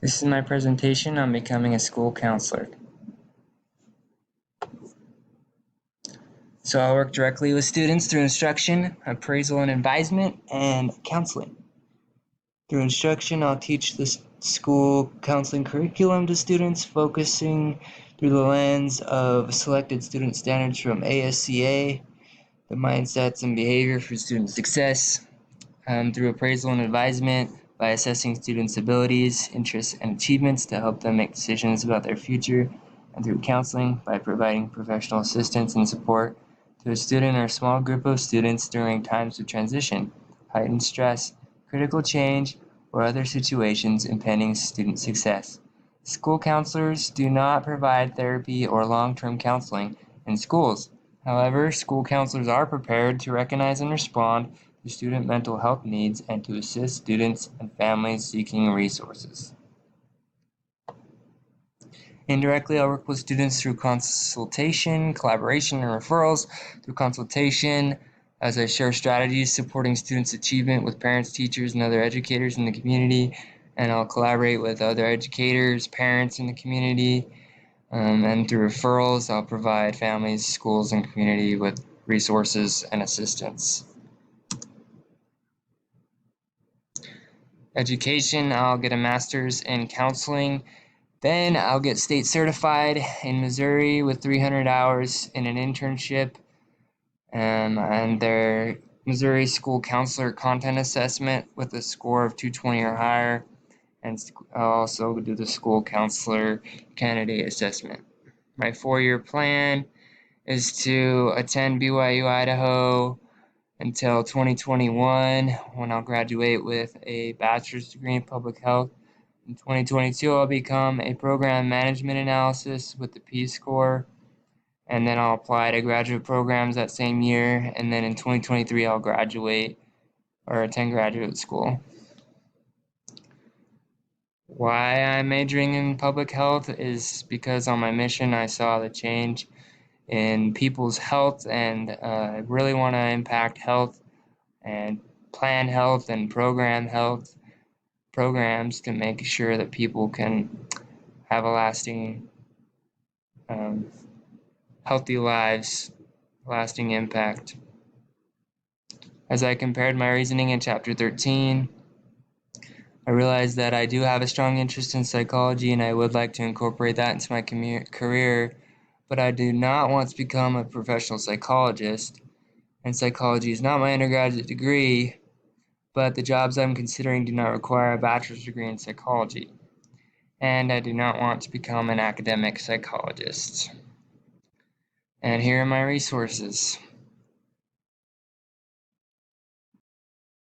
This is my presentation on becoming a school counselor. So I'll work directly with students through instruction, appraisal and advisement, and counseling. Through instruction, I'll teach the school counseling curriculum to students, focusing through the lens of selected student standards from ASCA, the mindsets and behavior for student success, through appraisal and advisement, by assessing students' abilities, interests, and achievements to help them make decisions about their future, and through counseling, by providing professional assistance and support to a student or a small group of students during times of transition, heightened stress, critical change, or other situations impeding student success. School counselors do not provide therapy or long-term counseling in schools. However, school counselors are prepared to recognize and respond to student mental health needs and to assist students and families seeking resources. Indirectly, I'll work with students through consultation, collaboration, and referrals. Through consultation, as I share strategies supporting students' achievement with parents, teachers, and other educators in the community, and I'll collaborate with other educators, parents in the community, and through referrals, I'll provide families, schools, and community with resources and assistance. Education, I'll get a master's in counseling. Then I'll get state certified in Missouri with 300 hours in an internship and their Missouri School Counselor Content Assessment with a score of 220 or higher. And I'll also do the School Counselor Candidate Assessment. My 4-year plan is to attend BYU Idaho until 2021, when I'll graduate with a bachelor's degree in public health. In 2022, I'll become a program management analysis with the Peace Corps, and then I'll apply to graduate programs that same year. And then in 2023, I'll graduate or attend graduate school. Why I'm majoring in public health is because on my mission, I saw the change in people's health, and I really want to impact health and plan health and program health programs to make sure that people can have a lasting, healthy lives, lasting impact. As I compared my reasoning in Chapter 13, I realized that I do have a strong interest in psychology and I would like to incorporate that into my career, but I do not want to become a professional psychologist, and psychology is not my undergraduate degree, but the jobs I'm considering do not require a bachelor's degree in psychology, and I do not want to become an academic psychologist. And here are my resources.